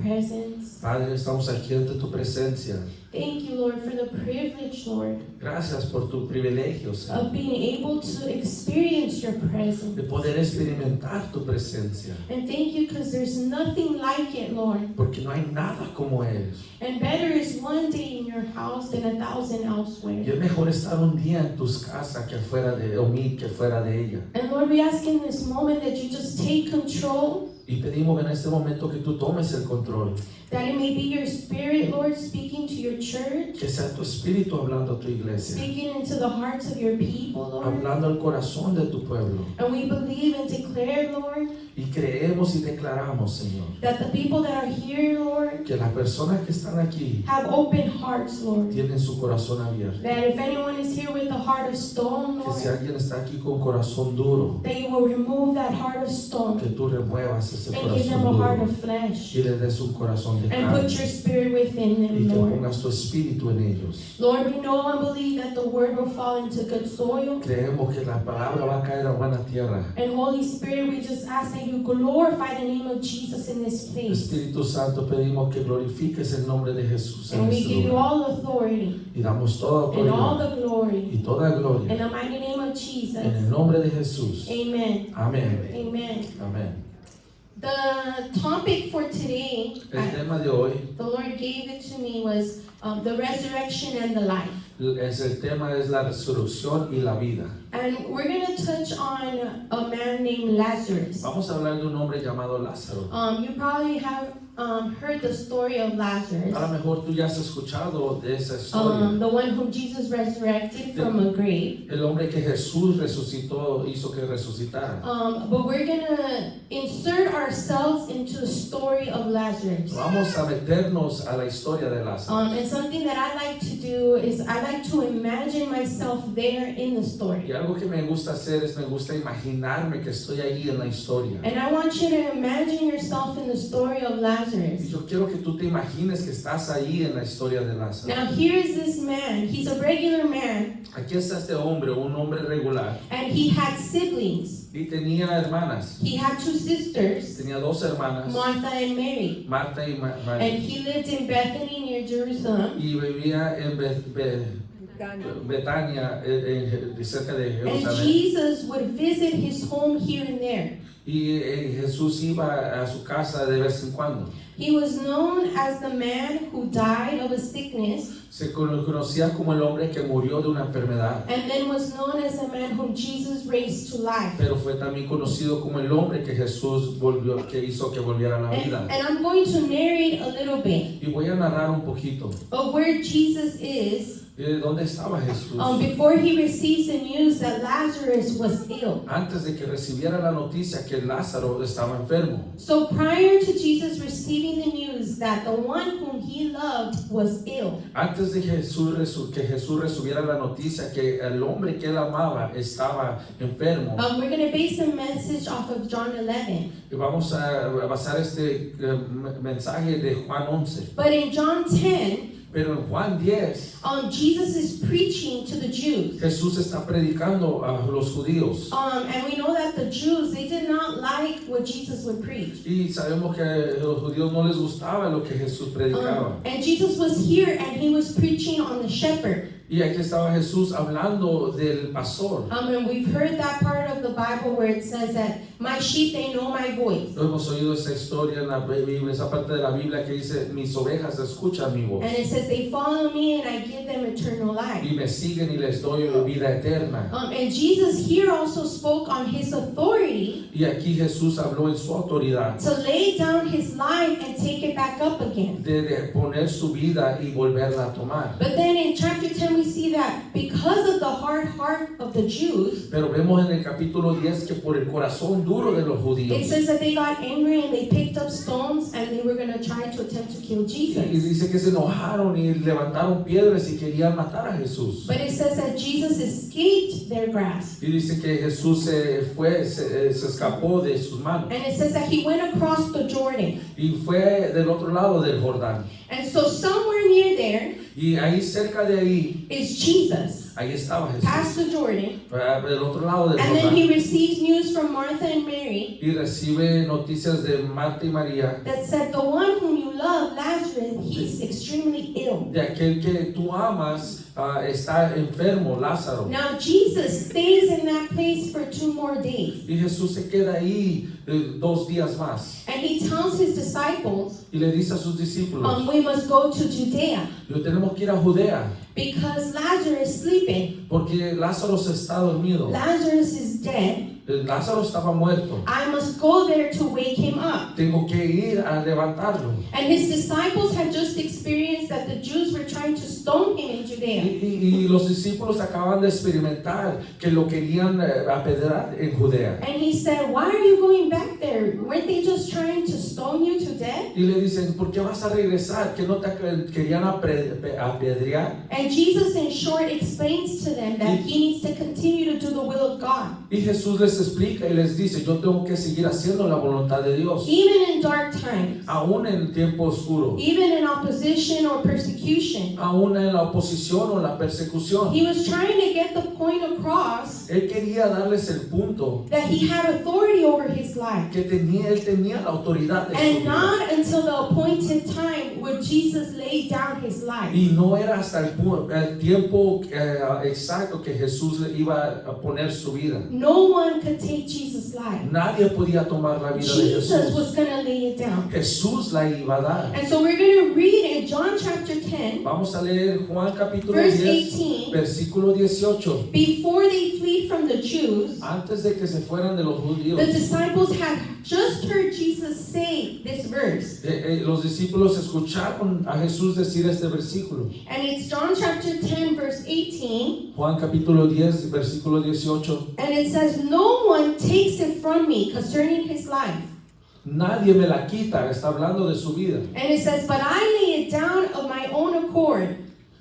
presence. Padre, estamos aquí ante tu presencia. Thank you, Lord, for the privilege, Lord, Gracias por tu privilegio, Señor, of being able to experience your presence. de poder experimentar tu presencia. And thank you because there's nothing like it, Lord. Porque no hay nada como es. And better is one day in your house than 1,000 Y elsewhere. es mejor estar un día en tus casas que fuera de que fuera de ella. And Lord, we ask in this moment that you just take control, Y pedimos en este momento que tú tomes el control. that it may be your spirit, Lord, speaking to your church, Que sea tu espíritu hablando a tu iglesia. speaking into the hearts of your people, Lord. Hablando al corazón de tu pueblo. And we believe and declare, Lord, Y creemos y declaramos, Señor, that the people that are here, Lord, que las personas que están aquí have open hearts, Lord. tienen su corazón abierto. That if anyone is here with a heart of stone, Que si Lord, alguien está aquí con corazón duro, that you will remove that heart of stone que tú remuevas ese and give them corazón a heart duro of flesh. y le des un corazón de And carne put your spirit within y them, que Lord. pongas tu espíritu en ellos. Lord, we know and believe that the word will fall into good soil. Creemos que la palabra va a caer a buena tierra. And Holy Spirit, we just ask that you glorify the name of Jesus in this place. Espíritu Santo, pedimos que glorifiques el nombre de Jesús en And we este give you lugar. all the authority Y damos toda and all autoridad the glory y toda in gloria the mighty name of en el Jesus. nombre de Jesús. Amen. Amén. Amen. Amén. The topic for today, El tema de hoy the Lord gave it to me, was the resurrection and the life. el tema es la resurrección y la vida. And we're going to touch on a man named Lazarus. Vamos a hablar de un hombre llamado Lázaro. You probably have heard the story of Lazarus, A lo mejor tú ya has escuchado de esa historia. the one whom Jesus resurrected from a grave. El hombre que Jesús resucitó, hizo que resucitara. But we're going to insert ourselves into the story of Lazarus. Vamos a meternos a la historia de Lázaro. And something that I like to do is I like to imagine myself there in the Y story. algo que me gusta hacer es me gusta imaginarme que estoy ahí en la historia. And I want you to imagine yourself in the story of Y Lazarus. yo quiero que tú te imagines que estás ahí en la historia de Lázaro. Now here is this man. He's a regular man, Aquí está este hombre, un hombre regular. and he had siblings. Y tenía hermanas. He had two sisters, Tenía dos hermanas, Martha and Mary. Marta y María. And he lived in Bethany near Jerusalem. Y vivía en Betania, cerca de And Jerusalén. Jesus would visit his home here and there. Y Jesús iba a su casa de vez en cuando. He was known as the man who died of a sickness, Se conocía como el hombre que murió de una enfermedad, and then was known as the man whom Jesus raised to life. pero fue también conocido como el hombre que Jesús que hizo que volviera a la vida. And I'm going to narrate a little bit Y voy a narrar un poquito of where Jesus is de dónde estaba Jesús before he receives the news that Lazarus was ill. antes de que recibiera la noticia que Lázaro estaba enfermo. So prior to Jesus receiving the news that the one whom he loved was ill, Antes de que Jesús recibiera la noticia que el hombre que él amaba estaba enfermo. we're going to base the message off of John 11. Y vamos a basar este mensaje de Juan 11. But in John 10, Pero en Juan 10, Jesus is preaching to the Jews. Jesús está predicando a los judíos. And we know that the Jews, they did not like what Jesus would preach. Y sabemos que a los judíos no les gustaba lo que Jesús predicaba. And Jesus was here and he was preaching on the shepherd. Y aquí estaba Jesús hablando del pastor. And we've heard that part of the Bible where it says that my sheep, they know my voice. Hemos oído esa historia en la Biblia, esa parte de la Biblia que dice, mis ovejas escuchan mi voz. And it says they follow me and I give them eternal life. Y me siguen y les doy vida eterna. And Jesus here also spoke on his authority Y aquí Jesús habló en su autoridad to lay down his life and take it back up again. de poner su vida y volverla a tomar. But then in chapter 10 we see that because of the hard heart of the Jews, Pero vemos en el capítulo 10 que por el corazón duro de los it judíos, says that they got angry and they picked up stones and they were going to try to attempt to kill y Jesus. dice que se enojaron y levantaron piedras y querían matar a Jesús. But it says that Jesus escaped their grasp. Y dice que Jesús se escapó de sus manos And it says that he went across the Jordan. y fue del otro lado del Jordán. And so somewhere near there Y ahí cerca de ahí, is Jesus. Ahí estaba Jesús, past the Jordan. del otro lado del And then Jordán, he receives news from Martha and Mary y recibe noticias de Marta y María, that said, the one whom you love, Lazarus, he's extremely ill. de aquel que tú amas, está enfermo, Lázaro. Now Jesus stays in that place for 2 more days. Y Jesús se queda ahí 2 días más. And he tells his disciples, Y le dice a sus discípulos, we must go to Judea tenemos que ir a Judea, because Lazarus is sleeping. porque Lázaro se está dormido. Lazarus is dead. Lázaro estaba muerto. I must go there to wake him up. Tengo que ir a levantarlo. And his disciples had just experienced that the Jews were trying to stone him in Judea. Y los discípulos acaban de experimentar que lo querían apedrear en Judea. And he said, why are you going back there? Weren't they just trying to stone you to death? Y le dicen, ¿por qué vas a regresar? ¿Que no te querían apedrear? And Jesus in short explains to them that he needs to continue to do the will of God. Y Jesús les explica y les dice, yo tengo que seguir haciendo la voluntad de Dios. Even in dark times, Aún en el tiempo oscuro, even in opposition or persecution, aún en la oposición o la persecución. he was trying to get the point across Él quería darles el punto that he had authority over his life. que él tenía la autoridad de su And vida. not until the appointed time would Jesus lay down his life. Y no era hasta el tiempo exacto que Jesús le iba a poner su vida. No one could take Jesus' life. Nadie podía tomar la vida de Jesus Jesús. was going to lay it down. Jesús la iba a dar. And so we're going to read in John chapter 10, Vamos a leer Juan capítulo verse 10, 18. versículo 18. Before they flee from the Jews, Antes de que se fueran de los judíos, the disciples had just heard Jesus say this verse. los discípulos escucharon a Jesús decir este versículo. And it's John chapter 10, verse 18. Juan capítulo 10, versículo 18. And it says, no one takes it from me concerning his life. Nadie me la quita, está hablando de su vida. And it says, but I lay it down of my own accord.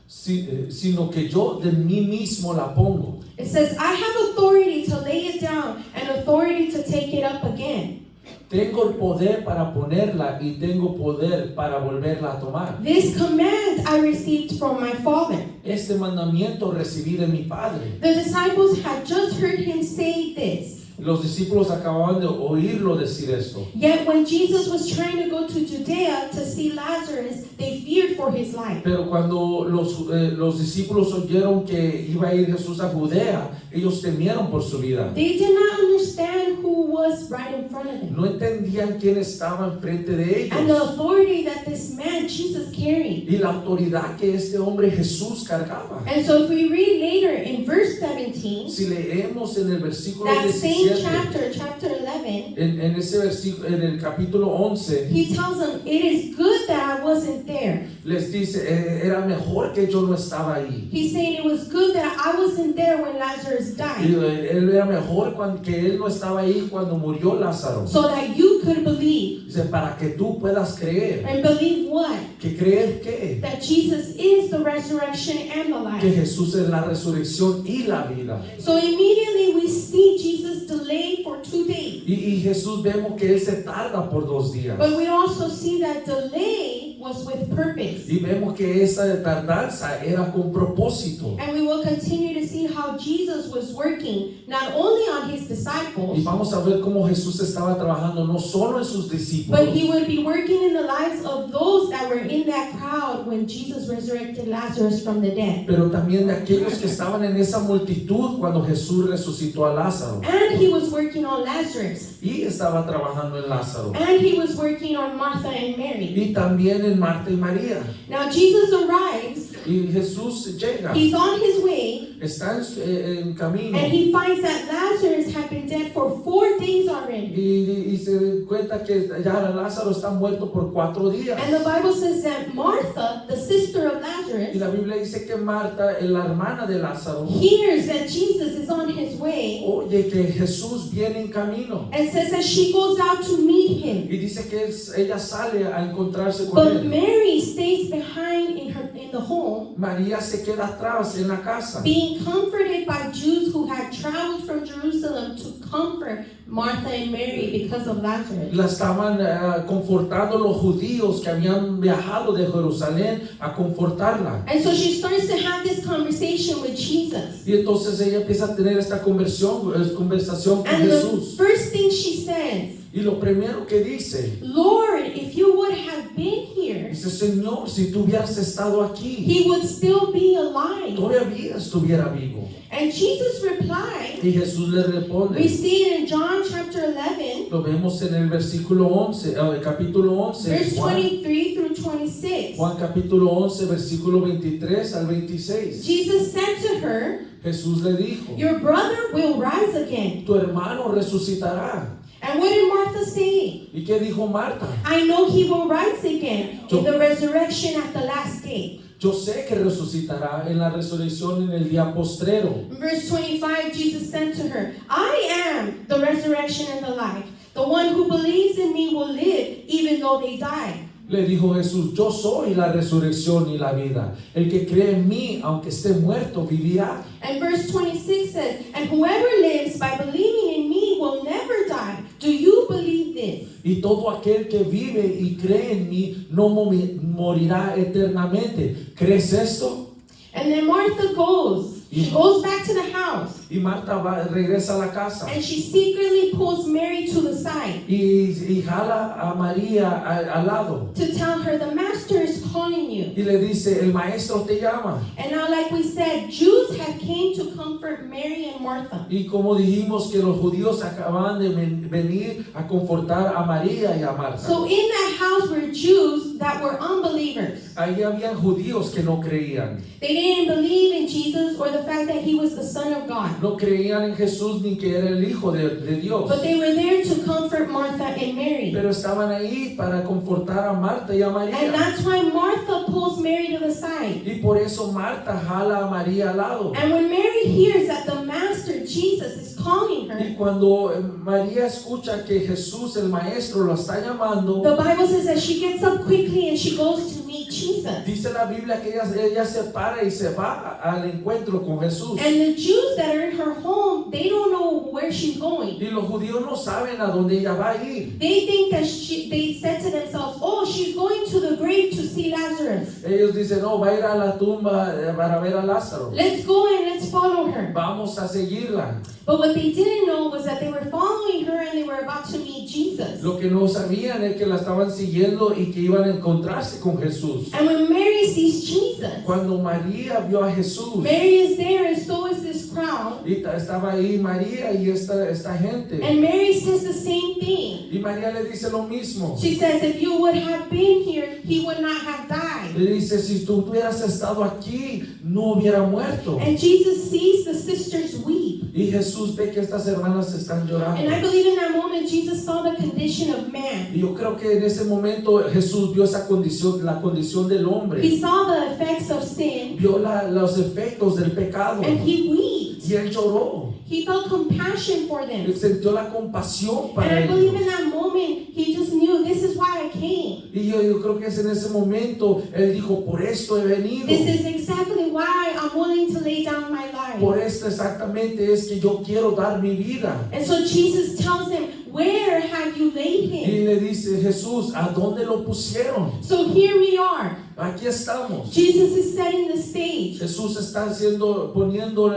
Sino que yo de mí mismo la pongo. It says, I have authority to lay it down and authority to take it up again. Tengo el poder para ponerla y tengo poder para volverla a tomar. This command I received from my Father. Este mandamiento recibí de mi Padre. The disciples had just heard him say this. Los discípulos acababan de oírlo decir esto. Yet when Jesus was trying to go to Judea to see Lazarus, they feared for his life. Pero cuando los discípulos oyeron que iba a ir Jesús a Judea, ellos temieron por su vida. They did not understand who was right in front of them. No entendían quién estaba enfrente de And the ellos authority that this man, Jesus, carried. y la autoridad que este hombre Jesús cargaba. And so if we read later in verse 17, Si leemos en el versículo that same 17, chapter 11, en ese versículo, en el capítulo 11, he tells them, it is good that I wasn't there. les dice, era mejor que yo no estaba ahí. He's saying it was good that I wasn't there when Lazarus Y died, él era mejor que él no estaba ahí cuando murió Lázaro. so that you could believe. Dice, para que tú puedas creer. And believe what? ¿Que creer qué? That Jesus is the resurrection and the Que life. Jesús es la resurrección y la vida. So immediately we see Jesus delay for 2 days. Y Jesús vemos que Él se tarda por 2 días. But we also see that delay was with purpose. Y vemos que esa tardanza era con propósito. And we will continue to see how Jesus was working not only on his Y disciples, vamos a ver cómo Jesús estaba trabajando no solo en sus discípulos, but he would be working in the lives of those that were in that crowd when Jesus resurrected Lazarus from the dead. pero también de aquellos que estaban en esa multitud cuando Jesús resucitó a Lázaro. And he was working on Lazarus. Y estaba trabajando en Lázaro. And he was working on Martha and Mary. Y también en Marta y María. Now Jesus arrives, Y Jesús llega, he's on his way, está en camino. and he finds that Lazarus had been dead for 4 days already. Y se cuenta que ya Lázaro está muerto por 4 días. And the Bible says that Martha, the sister of Y Lazarus, la Biblia dice que Marta, la hermana de Lázaro, hears that Jesus is on his way, oye que Jesús viene en camino. and says that she goes out to meet him. Y dice que ella sale a encontrarse con But él. Mary stays behind in the home home, María se queda atrás en la casa. being comforted by Jews who had traveled from Jerusalem to comfort Martha and Mary because of Lazarus. La estaban confortando los judíos que habían viajado de Jerusalén a confortarla. And so she starts to have this conversation with Jesus. Y entonces ella empieza a tener esta conversación con And the Jesús. first thing she says, Y lo primero que dice, Lord, if you would have been here, dice, Señor, si tú hubieras estado aquí, he would still be alive. todavía estuviera vivo. And Jesus replied, Y Jesús le we responde, see it in John chapter 11, lo vemos en el versículo 11, capítulo 11, verse Juan, 23 through 26. Juan capítulo 11, versículo 23 al 26. Jesus said to her, Jesús le dijo, your brother will rise again. tu hermano resucitará. And what did Martha say? ¿Y qué dijo Marta? I know he will rise again in the resurrection at the last day. Yo sé que resucitará en la resurrección en el día postrero. In verse 25, Jesus said to her, I am the resurrection and the life. The one who believes in me will live even though they die. Le dijo Jesús, yo soy la resurrección y la vida. El que cree en mí, aunque esté muerto, vivirá. And verse 26 says, and whoever lives by believing in me will never die. Do you believe this? Y todo aquel que vive y cree en mí no morirá eternamente. ¿Crees esto? And then Martha goes. She goes back to the house. Y Marta regresa a la casa. And she secretly pulls Mary to the side Y jala a María al lado. to tell her the master is calling you. Y le dice, el maestro te llama. And now, like we said, Jews had came to comfort Mary and Martha. Y como dijimos que los judíos acababan de venir a confortar a María y a Marta. So in that house were Jews that were unbelievers. Ahí habían judíos que no creían. They didn't believe in Jesus or the fact that he was the Son of God. No creían en Jesús ni que era el Hijo de Dios. But they were there to comfort Martha and Mary. Pero estaban ahí para confortar a Marta y a And María. that's why Martha pulls Mary to the side. Y por eso Marta jala a María al lado. And when Mary hears that the Master, Jesus, is calling Y her, cuando María escucha que Jesús, el Maestro, la está llamando, the Bible says that she gets up quickly and she goes to meet Jesus. dice la Biblia que ella se para y se va al encuentro con Jesús. And the Jews that are in her home, they don't know where she's going. Y los judíos no saben a dónde ella va a ir. They think that they said to themselves, oh, she's going to the grave to see Lazarus. Ellos dicen, no, va a ir a la tumba para ver a Lázaro. Let's go and let's follow her. Vamos a seguirla. But what they didn't know was that they were following her and they were about to meet Jesus. Lo que no sabían es que la estaban siguiendo y que iban a encontrarse con Jesús. And when Mary sees Jesus, Cuando María vio a Jesús, Mary is there and so is this crowd. y estaba ahí María y esta gente. And Mary says the same thing. Y María le dice lo mismo. She says, if you would have been here, he would not have died. Le dice, si tú hubieras estado aquí, no hubiera muerto. And Jesus sees the sisters weep. Y Jesús ve que estas hermanas están llorando. And I believe in that moment, Jesus saw the condition of man. Y yo creo que en ese momento Jesús vio esa condición, la condición del hombre. He saw the effects of sin Vio los efectos del pecado. and he wept. Y él lloró. He felt compassion for them. Él sintió la compasión And para I believe in ellos. that moment, he just knew this is why I came. Y yo creo que es en ese momento, él dijo, por esto he venido. This is exactly why I'm willing to lay down my life. Por esto exactamente es que yo quiero dar mi vida. And so Jesus tells him, where have you laid Y him? le dice, Jesús, ¿a dónde lo pusieron? So here we are. Aquí estamos. Jesus is setting the stage Jesús está poniendo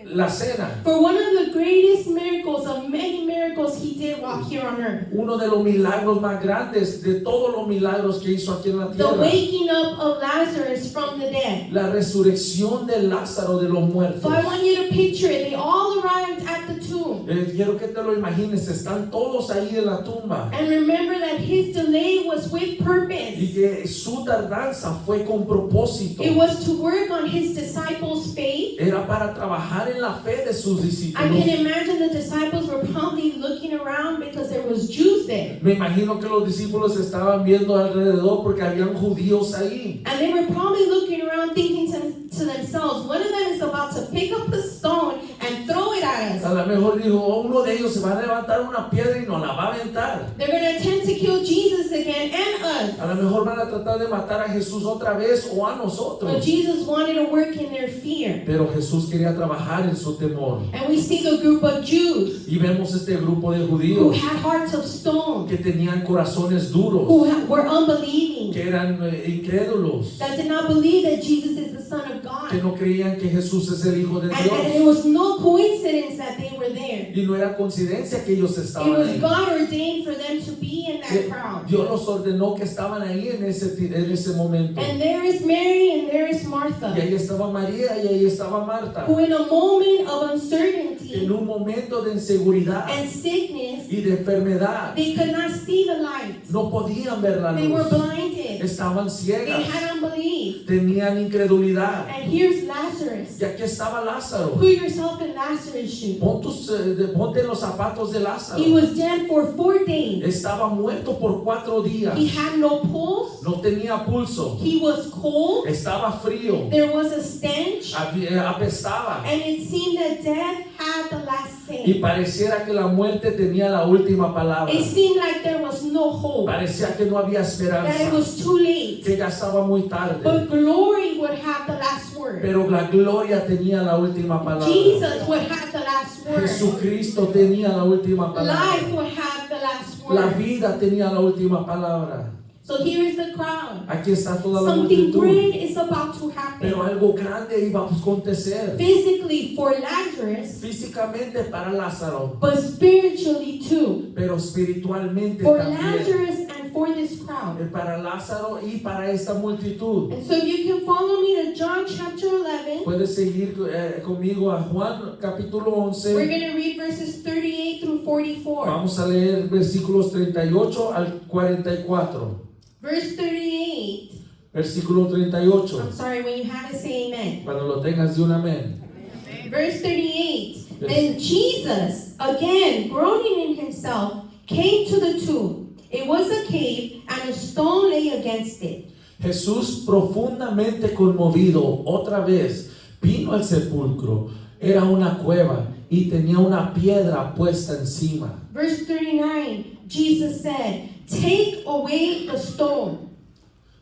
la cena. for one of the greatest miracles of many miracles he did while here on earth. Uno de los milagros más grandes de todos los milagros que hizo aquí en la The tierra. waking up of Lazarus from the dead. La resurrección de Lázaro de los muertos. So I want you to picture it. They all arrived at the tomb. Quiero que te lo imagines, están todos ahí en la tumba. And remember that his delay was with Y purpose. que su tardanza fue con propósito. It was to work on his disciples' faith. Era para trabajar en la fe de sus I discípulos. can imagine the disciples were probably looking around because there was Jews there. Me imagino que los discípulos estaban viendo alrededor porque habían judíos ahí. And they were probably looking around thinking to themselves, one of them is about to pick up a stone and throw it at us. A lo mejor dijo, "Oh, uno de ellos se va a levantar una piedra y nos la va a aventar. They're going to attempt to kill Jesus again and us. us. A lo mejor van a tratar de matar a Jesús otra vez o a But nosotros. Jesus wanted to work in their fear. Pero Jesús quería trabajar en su temor. And we see the group of Jews Y vemos este grupo de who judíos had hearts of stone, que tenían corazones duros, who were unbelieving, que eran incrédulos, that did not believe that Jesus is the Son of que God. no creían que Jesús es el Hijo de And it Dios. was no coincidence that they were there. Y no era coincidencia que ellos It estaban was ahí. God ordained for them to be in that crowd. Dios los ordenó que estaban ahí en ese momento. And there is Mary and there is Y Martha, ahí estaba María y ahí estaba Marta. who in a moment of En uncertainty un momento de inseguridad and sickness, y de enfermedad, they could not see the light. no podían ver la They were luz. blinded. Estaban They ciegas, had unbelief. tenían incredulidad. And here's Lazarus. Y aquí estaba Lázaro. Put yourself in Lazarus' shoes. Ponte los zapatos de Lázaro. He was dead for 4 days. Estaba muerto por 4 días. He had no pulse. No tenía pulso. He was cold. Estaba frío. There was a stench. Apestaba. And it seemed that death had the last Y say. pareciera que la muerte tenía la última palabra. It seemed like there was no hope. Parecía que no había That it esperanza. was too late. Que ya estaba muy tarde. But glory would have the last word. Pero la gloria tenía la última palabra. Jesus would have the last word. Jesucristo tenía la última Life palabra. would have the last La word. vida tenía la última palabra. So here is the crowd. Aquí está toda la Something multitud. great is about to Pero happen. algo grande iba a acontecer. Physically for Lazarus, Físicamente para Lázaro, but spiritually too. pero espiritualmente For también. Lazarus and for this crowd. Para Lázaro y para esta multitud. And so if you can follow me to John chapter 11, Puedes seguir conmigo a Juan capítulo we're 11. going to read verses 38 through 44. Vamos a leer versículos 38 al 44. Verse 38. Versículo 38. I'm sorry, when you have it, say amen. Cuando lo tengas de un amén. Verse 38. Yes. Then Jesus, again groaning in himself, came to the tomb. It was a cave, and a stone lay against it. Jesús, profundamente conmovido, otra vez vino al sepulcro. Era una cueva y tenía una piedra puesta encima. Verse 39. Jesus said, "Take away the stone."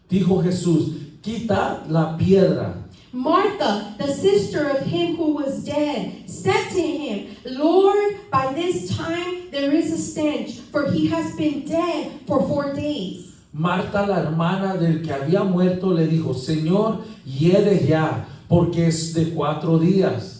Dijo Jesús, quitad la piedra. Martha, the sister of him who was dead, said to him, "Lord, by this time there is a stench, for he has been dead for 4 days." Marta, la hermana del que había muerto, le dijo, Señor, hiede ya, porque es de 4 días.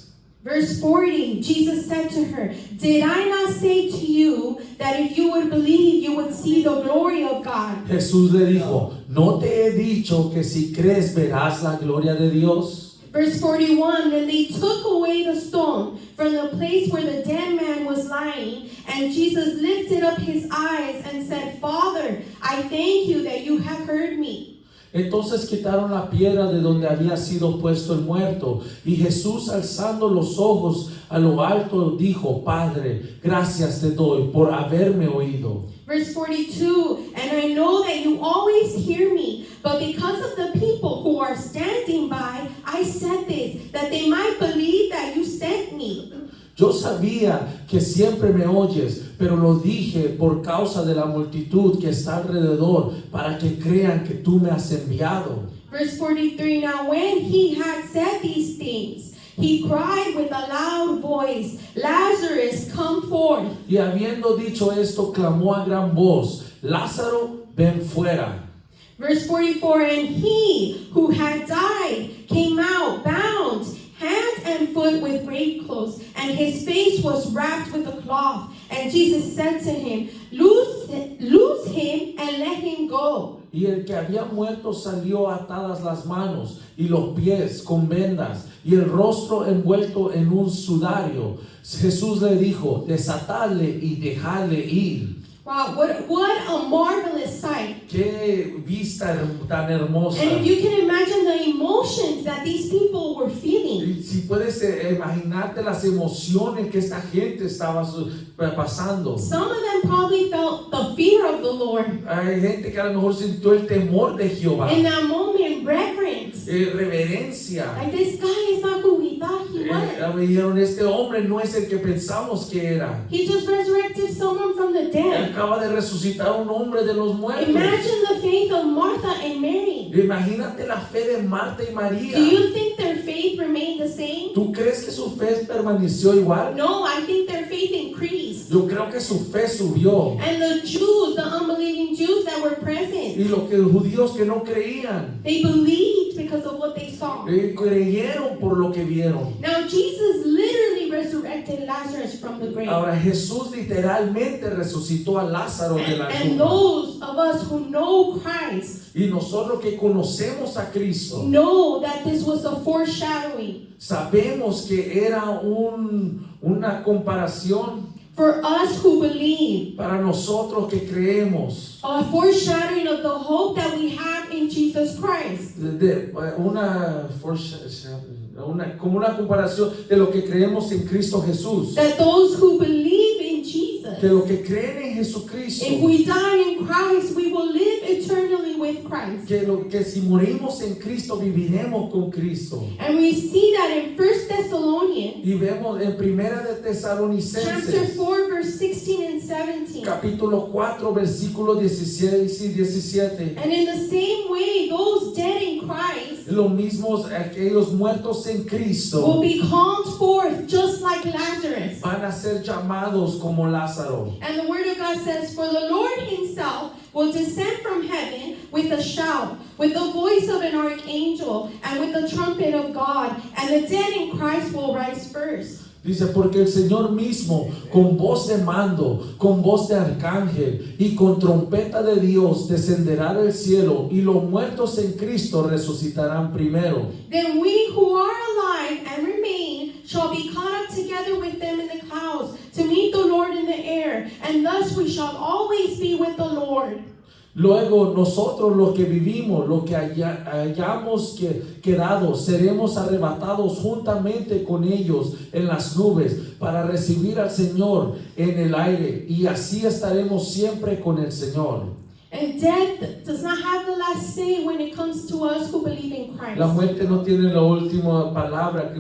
Verse 40, Jesus said to her, "Did I not say to you that if you would believe, you would see the glory of God?" Jesús le dijo, ¿no te he dicho que si crees verás la gloria de Dios? Verse 41, then they took away the stone from the place where the dead man was lying, and Jesus lifted up his eyes and said, "Father, I thank you that you have heard me." Entonces quitaron la piedra de donde había sido puesto el muerto, y Jesús, alzando los ojos a lo alto, dijo, Padre, gracias te doy por haberme oído. Verse 42, and I know that you always hear me, but because of the people who are standing by, I said this, that they might believe that you sent me. Yo sabía que siempre me oyes, pero lo dije por causa de la multitud que está alrededor, para que crean que tú me has enviado. Verse 43, now when he had said these things, he cried with a loud voice, "Lazarus, come forth." Y habiendo dicho esto, clamó a gran voz, Lázaro, ven fuera. Verse 44, and he who had died came out bound, hand and foot with grave clothes, and his face was wrapped with a cloth. And Jesus said to him, loose him and let him go. Y el que había muerto salió atadas las manos y los pies con vendas y el rostro envuelto en un sudario. Jesús le dijo, desatadle y dejadle ir. Wow, what a marvelous sight. Qué vista tan hermosa. And if you can imagine the emotions that these people were feeling. Y si puedes imaginarte las emociones que esta gente estaba pasando. Some of them probably felt the fear of the Lord. Hay gente que a lo mejor sintió el temor de Jehová. In that moment, reverence. Reverencia. Like, this guy is not who we thought thought he was. Dijeron, este hombre no es el que pensamos que era. He just resurrected someone from the dead. Acaba de resucitar a un hombre de los muertos. Imagine the faith of Martha and Mary. Imagínate la fe de Marta y María. Do you think their faith remained the same? ¿Tú crees que su fe permaneció igual? No, I think their faith increased. Yo creo que su fe subió. And the Jews, the unbelieving Jews that were present, Y los judíos que no creían, they believed because of what they saw. creyeron por lo que vieron. Now Jesus literally resurrected Lazarus from the grave. Ahora Jesús literalmente resucitó a Lázaro de la And tumba. those of us who know Christ Y nosotros que conocemos a Cristo, know that this was a foreshadowing sabemos que era una comparación for us who believe, para nosotros que creemos. a foreshadowing of the hope that we have in Jesus Christ. Como una comparación de lo que creemos en Cristo Jesús. That those who believe in Jesus, Que lo que creen en Jesucristo. if we die in Christ, we will live eternally with Christ. Que si morimos en Cristo, viviremos con Cristo. And we see that in 1 Thessalonians Y vemos en Primera de chapter Tesalonicenses, 4, verse 16 and 17. capítulo 4, versículos 16 y 17. And in the same way, those dead in Christ Los mismos, aquellos muertos en will Cristo, be called forth just like Lazarus. van a ser llamados como Lázaro. And the word of God says, for the Lord himself will descend from heaven with a shout, with the voice of an archangel, and with the trumpet of God, and the dead in Christ will rise first. Dice, porque el Señor mismo, con voz de mando, con voz de arcángel y con trompeta de Dios, descenderá del cielo, y los muertos en Cristo resucitarán primero. Then we who are alive and remain shall be caught up together with them in the clouds to meet the Lord in the air, and thus we shall always be with the Lord. Luego nosotros los que vivimos, los que hayamos quedado, seremos arrebatados juntamente con ellos en las nubes para recibir al Señor en el aire, y así estaremos siempre con el Señor. And death does not have the last say when it comes to us who believe in Christ. La muerte no tiene la última palabra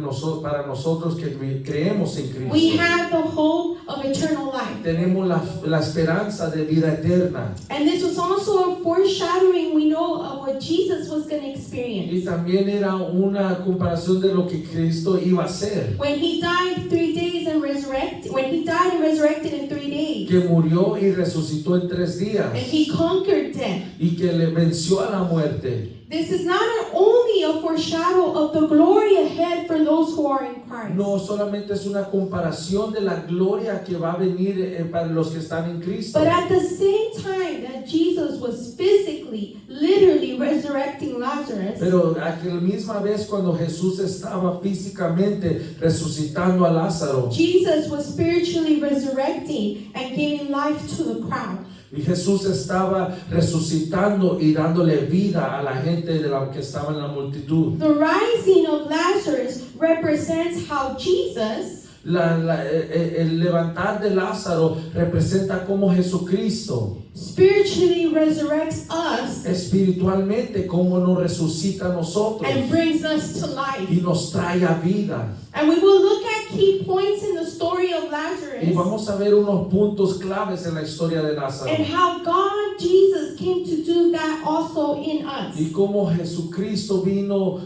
para nosotros que creemos en Cristo. We have the hope of eternal life. Tenemos la esperanza de vida eterna. And this was also a foreshadowing, we know, of what Jesus was going to Y experience. también era una comparación de lo que Cristo iba a hacer. When he died 3 days and resurrected, when he died and resurrected in 3 days, Que murió y resucitó en 3 días. and he conquered death. Y que le venció a la muerte. This is not only a foreshadow of the glory ahead for those who are in Christ. No solamente es una comparación de la gloria que va a venir para los que están en Cristo. But at the same time that Jesus was physically, literally resurrecting Lazarus, Pero a la misma vez cuando Jesús estaba físicamente resucitando a Lázaro, Jesus was spiritually resurrecting and giving life to the crowd. y Jesús estaba resucitando y dándole vida a la gente de la que estaba en la multitud. The rising of Lazarus represents how Jesus El levantar de Lázaro representa como Jesucristo spiritually resurrects us espiritualmente como nos resucita a nosotros and brings us to life. y nos trae a vida. And we will look at key points in the story of Y Lazarus vamos a ver unos puntos claves en la historia de Lázaro and how God, Jesus, came to do that also in us. y cómo Jesucristo vino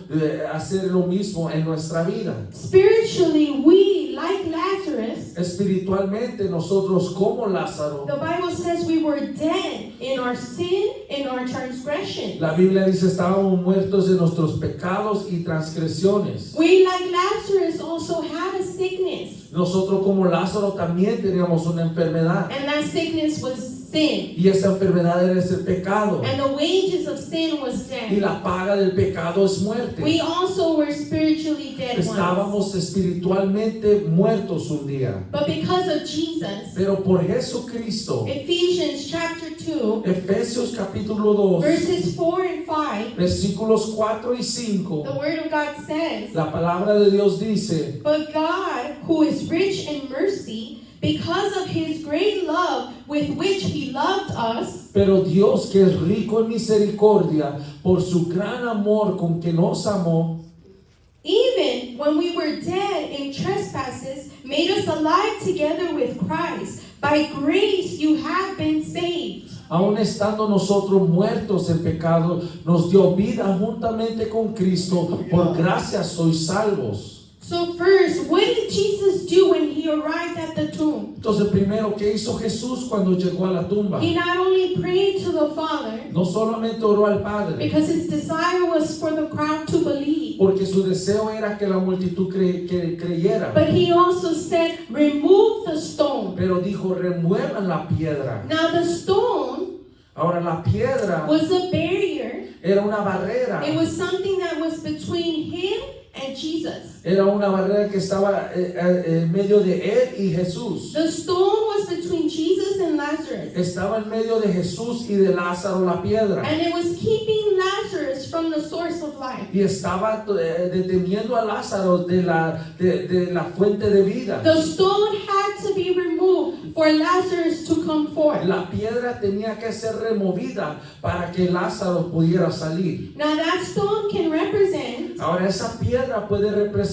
a hacer lo mismo en nuestra vida. Spiritually, we, like Lazarus, Espiritualmente nosotros como Lázaro, the Bible says we were dead in our sin, in our transgression. la Biblia dice estábamos muertos de nuestros pecados y transgresiones. We, like Lazarus, also had a sickness, Nosotros como Lázaro también teníamos una enfermedad, and that sickness was sin. y esa enfermedad era ese pecado, And the wages of sin was y death. la paga del pecado es muerte. We also were spiritually dead once. Estábamos espiritualmente muertos un día, But because of Jesus, pero por Jesucristo. Ephesians chapter 2, Efesios capítulo 2, verses 4 and 5, versículos 4 y 5, the Word of God says, la palabra de Dios dice: but God, who is rich in mercy, because of his great love with which he loved us, pero Dios, que es rico en misericordia, por su gran amor con que nos amó, even when we were dead in trespasses, made us alive together with Christ. By grace you have been saved. Aun estando nosotros muertos en pecado, nos dio vida juntamente con Cristo. Por gracia sois salvos. So first, what did Jesus do when he arrived at the tomb? Entonces, primero, ¿qué hizo Jesús cuando llegó a la tumba? He not only prayed to the Father, No solamente oró al Padre, because his desire was for the crowd to believe, porque su deseo era que la multitud creyera. but he also said, remove the stone. Pero dijo, remuevan la piedra. Now the stone Ahora, la piedra was a barrier. era una barrera. It was something that was between him and Jesus. Era una barrera que estaba en medio de él y Jesús. The stone was between Jesus and Lazarus, Estaba en medio de Jesús y de Lázaro la piedra. and it was keeping Lazarus from the source of life. Y estaba deteniendo a Lázaro de la fuente de vida. The stone had to be removed for Lazarus to come forth. La piedra tenía que ser removida para que Lázaro pudiera salir. Now that stone can represent, Ahora esa piedra puede representar,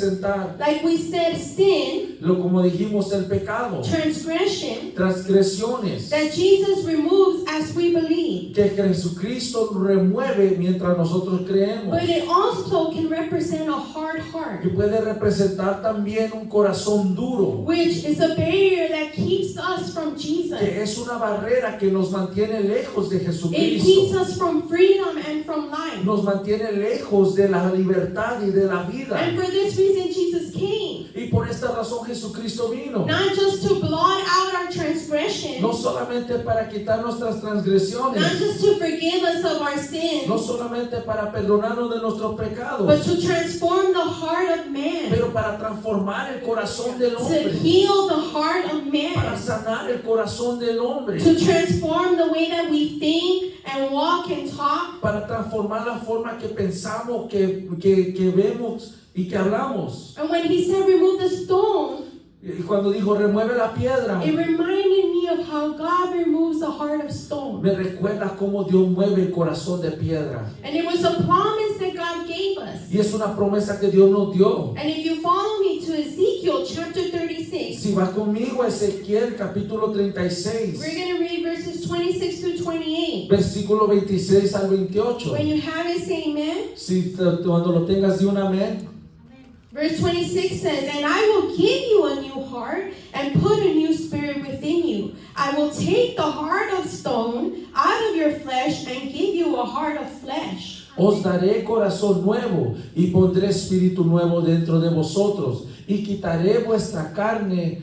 like we said, sin, como dijimos, el pecado, transgression, transgresiones that Jesus removes as we believe. que Jesucristo remueve mientras nosotros creemos. But it also can represent a hard heart, Y puede representar también un corazón duro, which is a barrier that keeps us from Jesus. que es una barrera que nos mantiene lejos de It keeps Jesucristo. us from freedom and from life. Nos mantiene lejos de la libertad y de la vida. And for this reason, Jesus came, Y por esta razón Jesucristo vino. not just to blot out our transgression, No solamente para quitar nuestras not transgresiones, just to forgive us of our sins, no solamente para perdonarnos de nuestros but pecados, to transform the heart of man, pero para transformar el corazón del to hombre, heal the heart of para man, sanar el corazón del hombre, to transform the way that we think and walk and talk, para transformar la forma que pensamos, que vemos y que hablamos. and when he said remove the stone, Y cuando dijo remueve la piedra, it reminded me of how God removes the heart of stone. me recuerda cómo Dios mueve el corazón de piedra. And it was a promise that God gave us. Y es una promesa que Dios nos dio. And if you follow me to Ezekiel chapter 36, Si va conmigo a Ezequiel capítulo 36, we're going to read verses 26 through 28. versículo 26 al 28. When you have it, say amen. Cuando lo tengas, di un amén. Verse 26 says, and I will give you a new heart and put a new spirit within you. I will take the heart of stone out of your flesh and give you a heart of flesh. Os daré corazón nuevo y pondré espíritu nuevo dentro de vosotros y quitaré de vuestra carne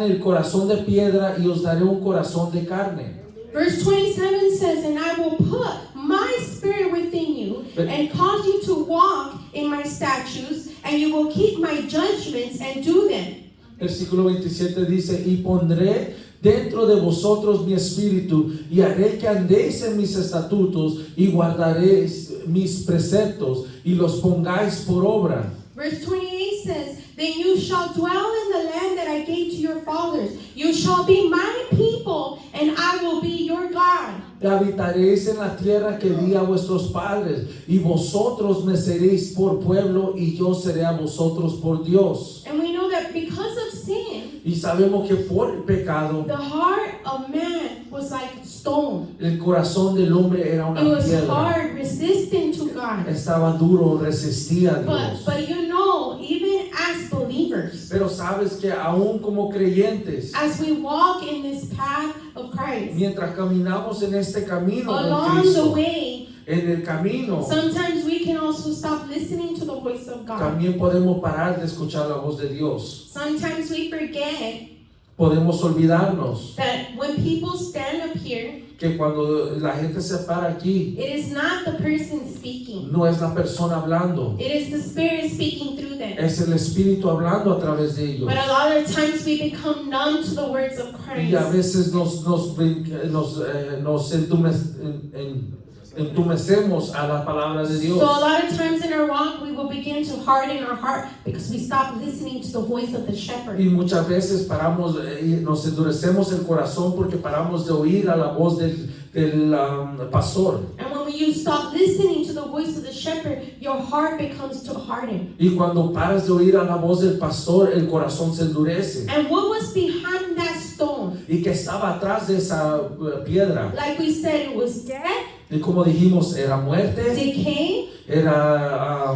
el corazón de piedra y os daré un corazón de carne. Verse 27 says, and I will put my spirit within you and cause you to walk in my statutes, and you will keep my judgments and do them. Versículo 27 dice, y pondré dentro de vosotros mi espíritu y haré que andéis en mis estatutos y guardaréis mis preceptos y los pongáis por obra. Verse 28 says, then you shall dwell in the land that I gave to your fathers. You shall be my people, and I will be your God. Habitaréis en la tierra que di a vuestros padres, y vosotros me seréis por pueblo, y yo seré a vosotros por Dios. And we know that because of sin, Y sabemos que por el pecado, the heart of man was like stone. el corazón del hombre era una It was piedra. hard, resistant to God. Estaba duro, resistía a Dios. But you know, even as believers, Pero sabes que aún como creyentes, as we walk in this path of Christ, mientras caminamos en este camino con along the Cristo, way, en el camino, sometimes we can also stop listening to the voice of God. también podemos parar de escuchar la voz de Dios. Sometimes we forget Podemos olvidarnos that when people stand up here, que cuando la gente se para aquí, it is not the person speaking. no es la persona hablando, It is the Spirit speaking through them. es el Espíritu hablando a través de ellos. But a lot of times we become numb to the words of Y a Christ. veces nos entumecemos a la palabra de Dios. So a lot of times in our walk, we will begin to harden our heart because we stop listening to the voice of the shepherd. Y muchas veces paramos y nos endurecemos el corazón porque paramos de oír a la voz del pastor. And when And when you stop listening to the voice of the shepherd, your heart becomes too hardened. Y cuando paras de oír a la voz del pastor, el corazón se endurece. And what was behind that stone? ¿Y que estaba atrás de esa piedra? Like we said, it was death, Y como dijimos, era muerte, decay, era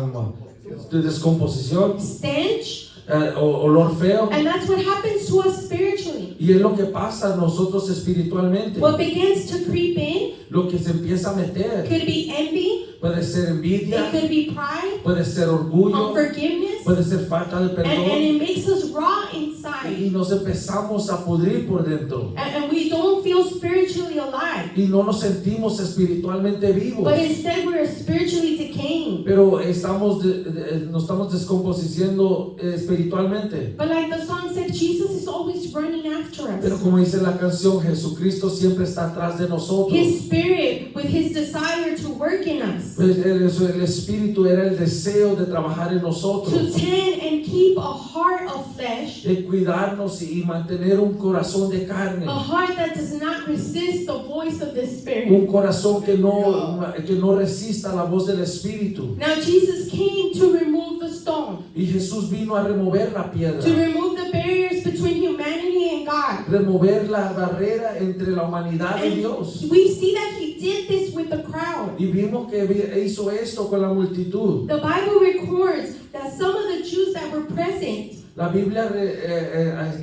descomposición, stench. olor feo. And that's what happens to us spiritually. Y es lo que pasa a nosotros espiritualmente. What begins to creep in Lo que se empieza a meter. could be envy, Puede ser it envidia, could be pride, puede ser orgullo, unforgiveness, puede ser falta de and perdón. it makes us raw inside. Y nos empezamos a pudrir por dentro. And we don't feel spiritually alive, Y no nos sentimos espiritualmente vivos. but instead we're spiritually decaying. Pero nos estamos descomponiendo espiritualmente. But like the song said, Jesus is always running after Pero us. como dice la canción, Jesucristo siempre está atrás de nosotros. His spirit with his desire to work in us, El Espíritu era el deseo de trabajar en to nosotros, tend and keep a heart of flesh, de cuidarnos y mantener un corazón de carne, a heart that does not resist the voice of the Spirit. un corazón que no resista la voz del Espíritu. Now Jesus came to remove the stone, Y Jesús vino a remover la piedra, to remove the barriers between humanity and God. remover la barrera entre la humanidad y Dios. We see that he did this with the crowd. Y vimos que hizo esto con la multitud. The Bible records that some of the Jews that were present, La Biblia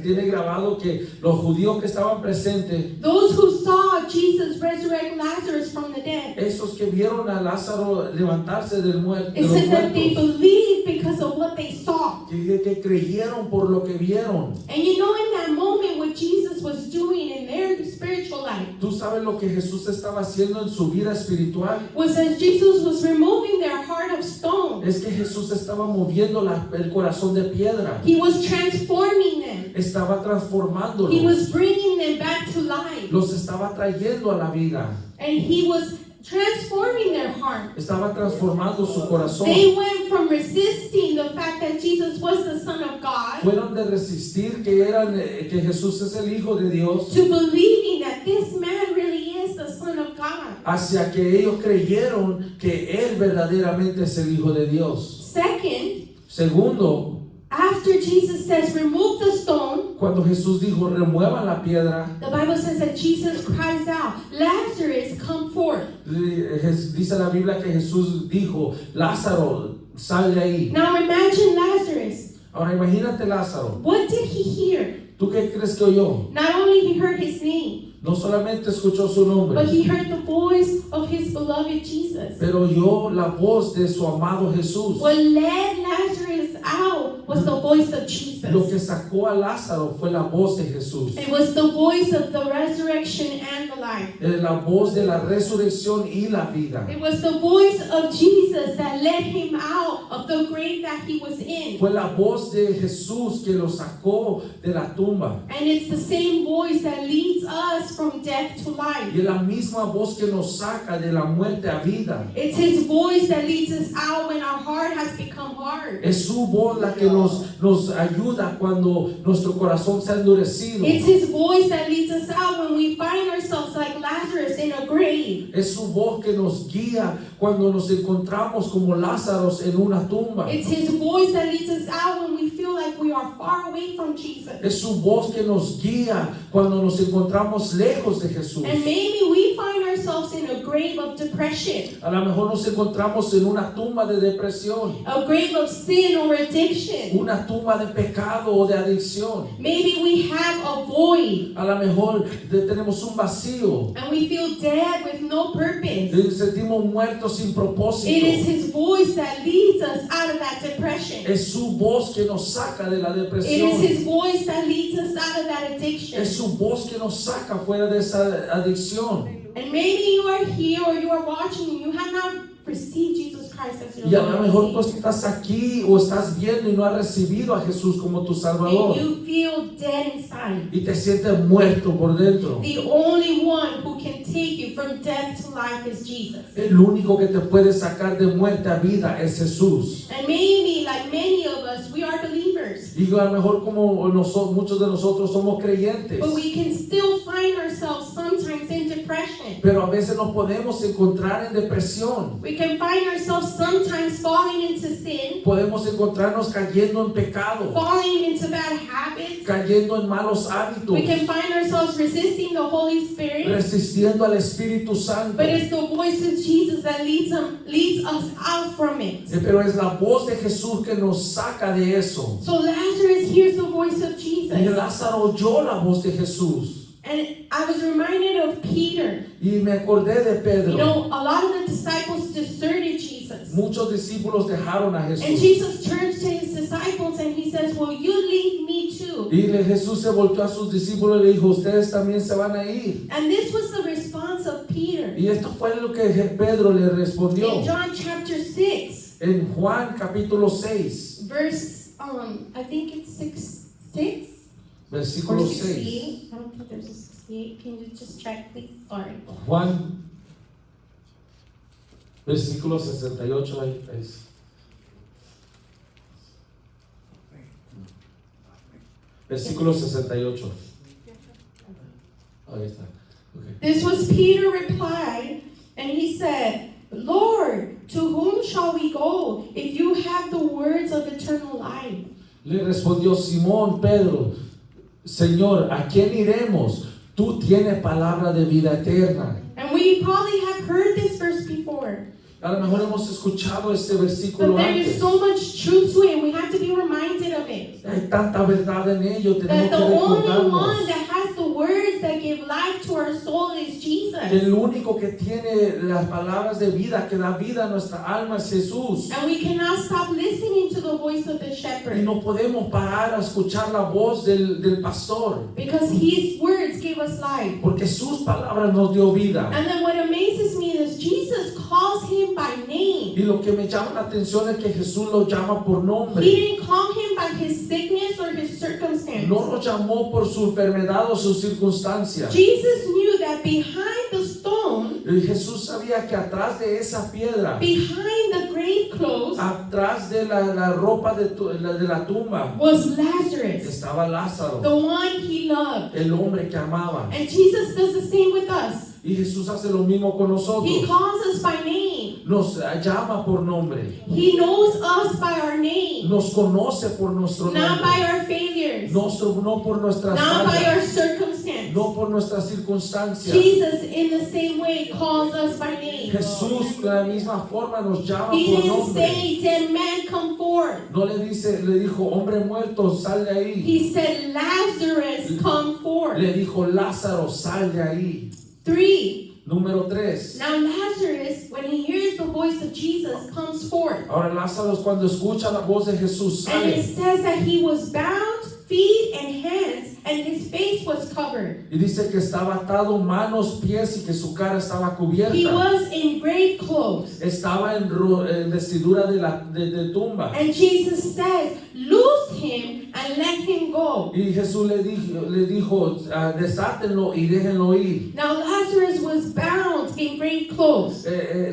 tiene grabado que los judíos que estaban presentes, those who saw Jesus resurrect Lazarus from the dead, esos que vieron a Lázaro levantarse de it los says that they muertos, believed because of what they saw. que creyeron por lo que vieron. And you know, in that moment, what Jesus was doing in their spiritual life Tú sabes lo que Jesús estaba haciendo en su vida espiritual. was that Jesus was removing their heart of stone. Es que Jesús estaba moviendo el corazón de piedra. He was transforming them. Estaba transformándolos. He was bringing them back to life. Los estaba trayendo a la vida. And he was transforming their heart. Estaba transformando su corazón. They went from resisting the fact that Jesus was the Son of God Fueron de resistir que Jesús es el Hijo de Dios, to believing that this man really is the Son of God. hacia que ellos creyeron que Él verdaderamente es el Hijo de Dios. Second, Segundo, after Jesus says, remove the stone, cuando Jesús dijo, remuevan la piedra, the Bible says that Jesus cries out, Lazarus, come forth. dice la Biblia que Jesús dijo, Lázaro, sal de ahí. Now imagine Lazarus. Ahora imagínate Lázaro. What did he hear? ¿Tú qué crees que oyó? Not only he heard his name, No solamente escuchó su but nombre, he heard the voice of his beloved Jesus. pero oyó la voz de su amado Jesús. What led Lazarus out was the voice of Jesus. Lo que sacó a Lázaro fue la voz de Jesús. It was the voice of the resurrection and the life. La voz de la resurrección y la vida. It was the voice of Jesus that led him out of the grave that he was in. Fue la voz de Jesús que lo sacó de la tumba. And it's the same voice that leads us from death to life. Y es la misma voz que nos saca de la muerte a vida. It's his voice that leads us out when our heart has become hard. Es su voz la que nos ayuda cuando nuestro corazón se ha endurecido. It's his voice that leads us out when we find ourselves like Lazarus in a grave. Es su voz que nos guía cuando nos encontramos como Lázaros en una tumba. It's his voice that leads us out when we feel like we are far away from Jesus. Es su voz que nos guía cuando nos encontramos lejos de Jesús. And maybe we find ourselves in a grave of depression, A lo mejor nos encontramos en una tumba de depresión, a grave of sin or addiction. una tumba de pecado o de adicción. Maybe we have a void A lo mejor tenemos un vacío. and we feel dead with no purpose. Sentimos muertos sin It is propósito. his voice that leads us out of that depression. Es su voz que nos saca de la It is depresión. his voice that leads us out of that addiction. Es su voz que nos saca fuera de esa adicción. And maybe you are here or you are watching and you have not received Jesus Christ as your Y a Lord lo and mejor Savior. tú estás aquí o estás viendo y no has recibido a Jesús como tu Salvador. And you feel dead inside. Y te sientes muerto por dentro. The only one who can take you from death to life is Jesus. El único que te puede sacar de muerte a vida es Jesús. And maybe, like many of us, we are believers. Y a lo mejor como muchos de nosotros somos creyentes. But we can still find ourselves sometimes in depression. Pero a veces nos podemos encontrar en depresión. We can find ourselves sometimes falling into sin, Podemos encontrarnos cayendo en pecado, falling into bad habits. cayendo en malos hábitos, We can find ourselves resisting the Holy Spirit. resistiendo al Espíritu Santo. But it's the voice of Jesus that leads us out from it. Pero es la voz de Jesús que nos saca de eso. So Lazarus hears the voice of Y Jesus. Lázaro oyó la voz de Jesús. And I was reminded of Peter. Y me acordé de You Pedro. know, a lot of the disciples deserted Jesus. Muchos discípulos dejaron a And Jesús. Jesus turns to his disciples and he says, "Will you leave me too?" Y Jesús se volvió a sus discípulos y le dijo, ustedes también se van a ir. And this was the response of Peter. Y esto fue lo que Pedro le respondió. In John chapter 6, En Juan capítulo 6, verse, I think it's 6 or versículo 6. 68. I don't think there's a 68. Can you just check, please? Sorry. Juan, versículo 68. Ahí es. Versículo 68. Ahí está. Okay. This was Peter replied, and he said, "Lord, to whom shall we go if you have the words of eternal life?" Le respondió Simón Pedro, Señor, ¿a quién iremos? Tú tienes palabra de vida eterna. And we probably have heard this verse before, A lo mejor hemos escuchado este versículo but there is antes. so much truth to it, and we have to be reminded of it. Hay tanta verdad en ello, That tenemos the que only one recordarnos that has the words that give life to our soul is Jesus. que el único que tiene las palabras de vida, que da vida a nuestra alma es Jesús. And we cannot stop listening to the voice of the Y shepherd, no podemos parar a escuchar la voz del pastor, because his words gave us life. porque sus palabras nos dio vida. And then what amazes me is Jesus calls him by name. Y lo que me llama la atención es que Jesús lo llama por He nombre. didn't call him by his sickness or his circumstance. No lo llamó por su enfermedad o su circunstancia. Jesus knew that behind the stone, Y Jesús sabía que atrás de esa piedra, behind the grave clothes, atrás de la ropa de la tumba, was Lazarus, estaba Lázaro, the one he loved. el hombre que amaba. And Jesus does the same with us. Y Jesús hace lo mismo con He nosotros. calls us by name. Nos llama por nombre. He knows us by our name, Nos conoce por nuestro not by nombre. our failures, No por nuestras not by our fallas, circumstance. no por nuestras circunstancias. Jesus, in the same way, calls us by name. Jesús de la misma forma nos llama He por didn't nombre. say, "Dead man, come forth." No le dijo, hombre muerto, sal de ahí. He said, "Lazarus, come forth." Le dijo, Lázaro, sal de ahí. 3. Número 3. Now Lazarus, when he hears the voice of Jesus, comes forth. Ahora Lázaro cuando escucha la voz de Jesús And it sale. says that he was bound, feet and hands, and his face was covered. Y dice que estaba atado manos, pies y que su cara estaba He cubierta. was in grave clothes. Estaba en vestidura de tumba. And Jesus says, "Loose him and let him go." Y Jesús le dijo, desátenlo y déjenlo ir. Now Lazarus was bound in grave clothes.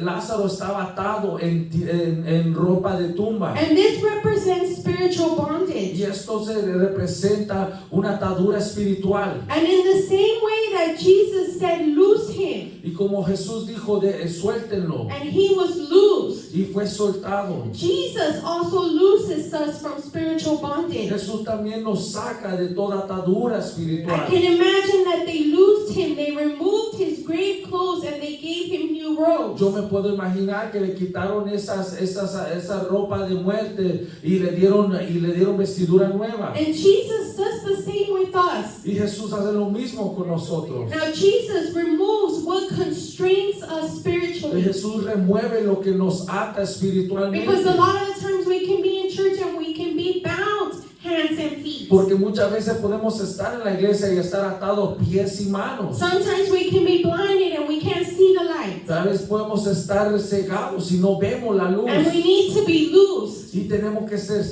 Lázaro estaba atado en ropa de tumba. And this represents spiritual bondage. Y esto se representa una atadura espiritual. And in the same way that Jesus said, "Loose him," Y como Jesús dijo, suéltenlo. and he was loosed, Y fue soltado. Jesus also looses us from spiritual bondage. Jesús también nos saca de toda atadura I espiritual. can imagine that they loosed him, they removed his grave clothes, and they gave him new robes. Yo me puedo imaginar que le quitaron esa ropa de muerte y le dieron vestidura nueva. And Jesus does the same with us. Y Jesús hace lo mismo con nosotros. Now Jesus removes what constrains us Y spiritually. Jesús remueve lo que nos ata Because espiritualmente. a lot of the times we can be in church and we can be bound hands and feet. Porque muchas veces podemos estar en la iglesia y estar atados pies y manos. Sometimes we can be blinded and we can't see the light. Tal vez podemos estar cegados y no vemos la luz. And we need to be loosed. Y tenemos que ser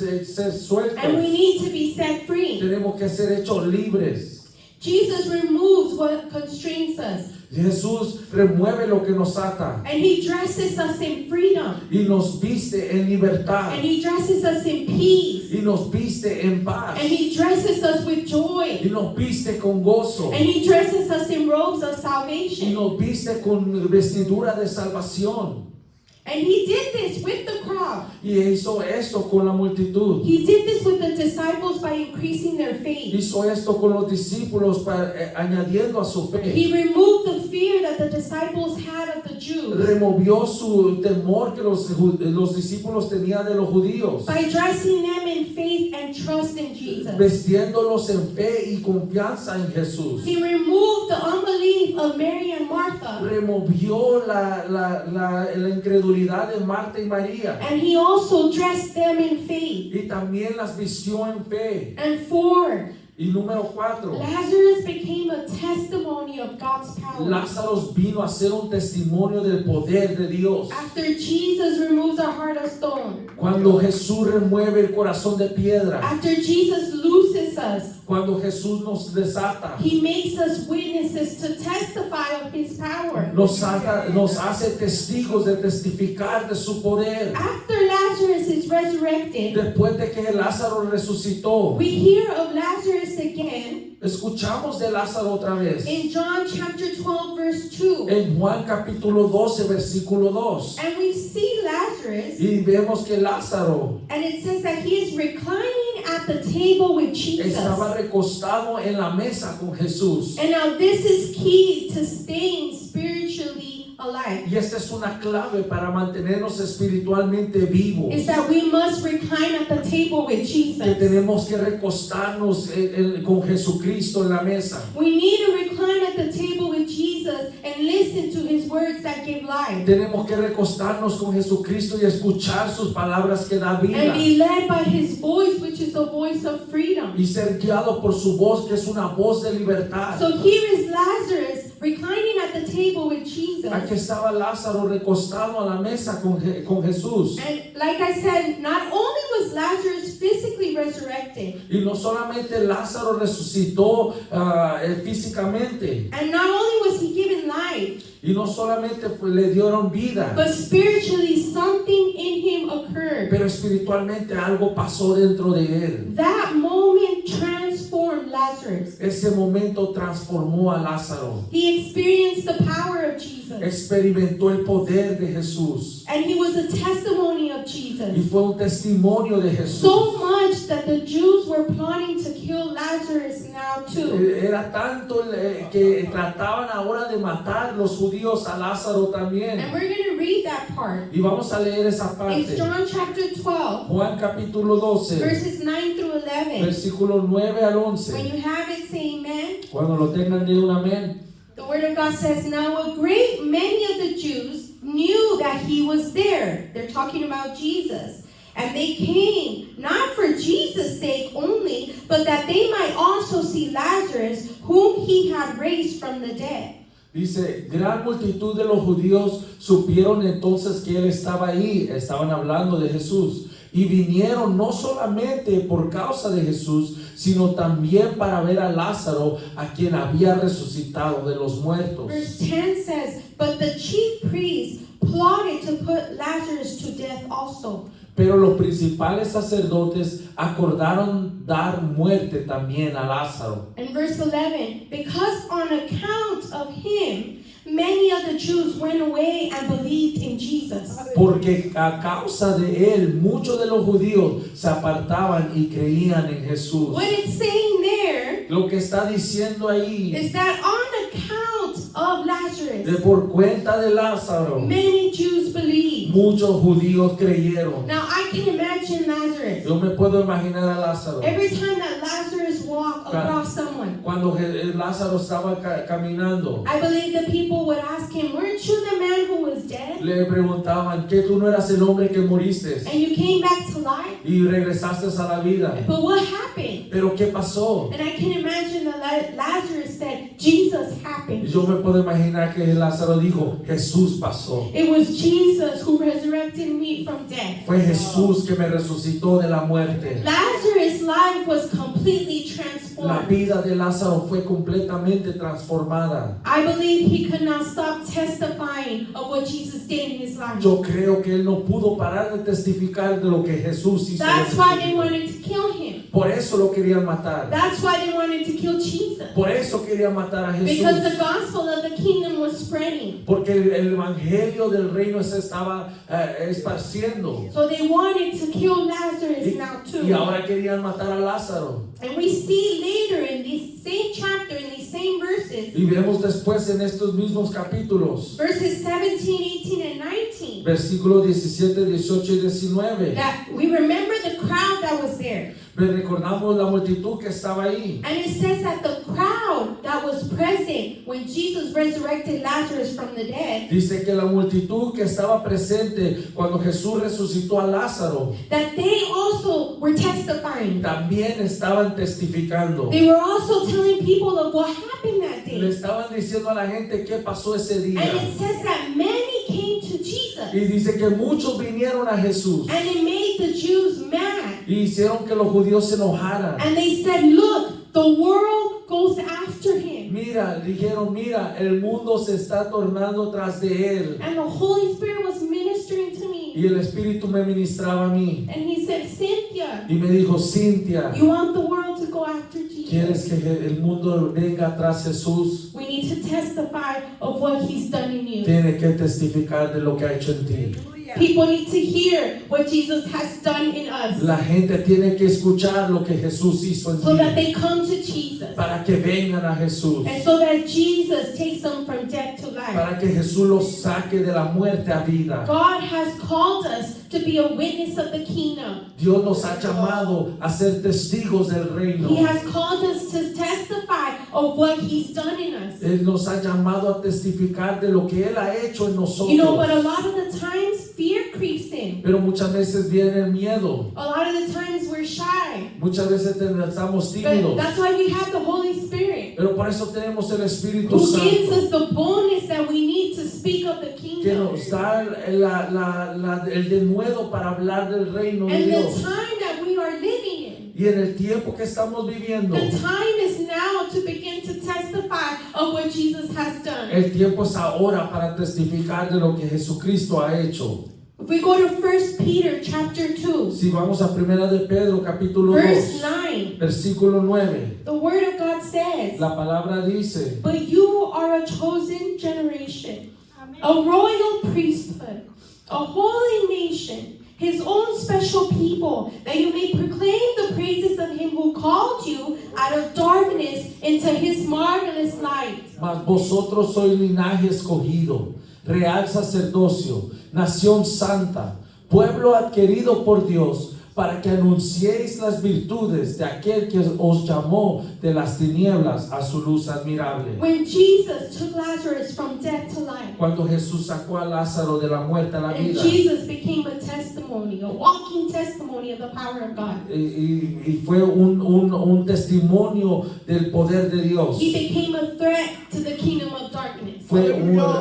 sueltos. And we need to be set free. Tenemos que ser hechos libres. Jesus removes what constrains us. Jesús remueve lo que nos ata And He dresses us in freedom. y nos viste en libertad And He dresses us in peace. y nos viste en paz And He dresses us with y joy. nos viste con gozo And He dresses us in robes of y salvation. nos viste con vestidura de salvación. And He did this with the crowd. Y hizo esto con la multitud. He did this with the disciples by increasing their faith. Hizo esto con los discípulos añadiendo a su fe. He removed the fear that the disciples had of the Jews Removió su temor que los discípulos tenían de los judíos, by dressing them in faith and trust in Jesus. vestiéndolos en fe y confianza en Jesús. He removed the unbelief of Mary and Martha. Removió la incredulidad de Marta y María And He also dressed them in faith. y también las vistió en fe. And 4, Y número 4, Lazarus became a testimony of God's power. Lázaro vino a ser un testimonio del poder de Dios. After Jesus removes our heart of stone, Cuando Jesús remueve el corazón de piedra, after Jesus looses us, cuando Jesús nos desata, He makes us witnesses to testify of His power. nos hace testigos de testificar de su poder. After Lazarus is resurrected, Después de que Lázaro resucitó, we hear of Lazarus again escuchamos de Lázaro otra vez. in John chapter 12 verse 2. En Juan capítulo 12, versículo 2. And we see Lazarus, Y vemos que Lázaro and it says that he is reclining at the table with Jesus. estaba recostado en la mesa con Jesús. And now this is key to staying spiritually alive. Y esta es una clave para mantenernos espiritualmente vivos. Is that we must recline at the table with Que Jesus. tenemos que recostarnos con Jesucristo en la mesa. We need to recline at the table with Jesus and listen to His words that give life. Tenemos que recostarnos con Jesucristo y escuchar sus palabras que dan vida. And be led by His voice, which is a voice of freedom. Y ser guiado por su voz, que es una voz de libertad. So here is Lazarus reclining at the table with Jesus. Aquí estaba Lázaro recostado a la mesa con Jesús. And like I said, not only was Lazarus physically resurrected, Y no solamente Lázaro resucitó físicamente, and not only was he given life, y no solamente le dieron vida, but spiritually something in him occurred. pero espiritualmente algo pasó dentro de él. That moment transformed Lazarus. Ese momento transformó a Lázaro. He experienced the power of Jesus. Experimentó el poder de Jesús. And he was a testimony of Y Jesus. fue un testimonio de Jesús. So much that the Jews were plotting to kill Lazarus now too. Era tanto que trataban ahora de matar los judíos a Lázaro también. And we're going to read that part. Y vamos a leer esa It's parte. John chapter 12, Juan capítulo 12, verses 9 through 11. versículo 9 al When 11. you have it, say amen. Cuando lo tengan, de un amén. The word of God says, now a great many of the Jews knew that he was there. They're talking about Jesus. And they came, not for Jesus' sake only, but that they might also see Lazarus, whom he had raised from the dead. Dice, gran multitud de los judíos supieron entonces que él estaba ahí. Estaban hablando de Jesús. Y vinieron no solamente por causa de Jesús, sino también para ver a Lázaro, a quien había resucitado de los muertos. Verse 10 says, but the chief priests plotted to put Lazarus to death also. Pero los principales sacerdotes acordaron dar muerte también a Lázaro. And verse 11, because on account of him, many of the Jews went away and believed in Jesus. Porque a causa de él, muchos de los judíos se apartaban y creían en Jesús. What it's saying there Lo que está diciendo ahí, is that on account of de Lazarus, por cuenta de Lázaro, many Jews believed. muchos judíos creyeron. Now I can imagine Lazarus. Yo me puedo imaginar a Lázaro. Every time that Lazarus walked across someone, Cuando Lázaro estaba caminando, I believe the people would ask him, weren't you the man who was dead? le preguntaban que tú no eras el hombre que moriste And you came back to life? y regresaste a la vida. But what happened? Pero ¿qué pasó? And I can imagine that Lazarus said, Jesus happened. Yo me puedo imaginar que Lázaro dijo, Jesús pasó. It was Jesus who resurrected me from death. Fue Jesús que me resucitó de la muerte. Lazarus Lazarus' life was completely La transformed. vida de Lázaro fue completamente transformada. I believe he could not stop testifying of what Jesus did in his life. Yo creo que él no pudo parar de testificar de lo que Jesús hizo. That's why they wanted to kill him. Por eso lo querían matar. That's why they wanted to kill Jesus. Por eso querían matar a Because the Jesús. gospel of the kingdom was spreading. Porque el evangelio del reino se estaba esparciendo. So they wanted to kill Lazarus now Y too. ahora querían matar a Lázaro. And we see later in this same chapter, in these same verses, Y vemos después en estos mismos capítulos, verses 17, 18, and 19, versículos 17, 18 y 19. that we remember the crowd that was there. Recordamos la multitud que estaba ahí. And it says that the crowd that was present when Jesus resurrected Lazarus from the dead, Dice que la multitud que estaba presente cuando Jesús resucitó a Lázaro, that they also were testifying. también estaban testificando. They were also telling people of what happened that Le day. estaban diciendo a la gente qué pasó ese And día. it says that many came to Jesus. Y dice que muchos vinieron a Jesús And it made the Jews mad. y hicieron que los judíos se enojaran. And they said, look, the world goes after him. Mira, dijeron, mira, el mundo se está tornando tras de él. And the Holy Spirit was ministering to me. Y el Espíritu me ministraba a mí. And he said, Cynthia, Y me dijo, Cintia, you want the world to go after ¿quieres Jesus? que el mundo venga tras Jesús? We need to testify of what he's done in you. Tiene que testificar de lo que ha hecho en ti. People need to hear what Jesus has done in us La gente tiene que escuchar lo que Jesús hizo en so that ti they come to Jesus. para que vengan a Jesús, And so that Jesus takes them from death to life. para que Jesús los saque de la muerte a vida. God has called us to be a witness of the kingdom. Dios nos ha llamado a ser testigos del reino. He has called us to testify of what he's done in us. Él nos ha llamado a testificar de lo que Él ha hecho en You know, but nosotros. a lot of the times fear creeps in. Pero muchas veces viene el miedo. A lot of the times we're shy. Muchas veces estamos But tímidos. that's why we have the Holy Spirit, Pero por eso tenemos el Espíritu who gives Santo, us the boldness that we need to speak of the que kingdom. nos da el denuedo para hablar del reino de And the Dios. time that we are living in, Y en el tiempo que estamos viviendo, the time is now to begin to testify of what Jesus has done. el tiempo es ahora para testificar de lo que Jesucristo ha hecho. If we go to 1 Peter chapter 2, Si vamos a 1 de Pedro capítulo verse 2, 9, versículo 9, the word of God says, la palabra dice, but you are a chosen generation, a royal priesthood, a holy nation, his own special people, that you may proclaim the praises of him who called you out of darkness into his marvelous light. mas vosotros sois linaje escogido, real sacerdocio, nación santa, pueblo adquirido por Dios, para que anunciéis las virtudes de aquel que os llamó de las tinieblas a su luz admirable. When Jesus took Lazarus from death to life, Cuando Jesús sacó a Lázaro de la muerte a la and vida, Jesus became a testimony, a walking testimony of the power of God. y fue un testimonio del poder de Dios. He became a threat to the kingdom of darkness.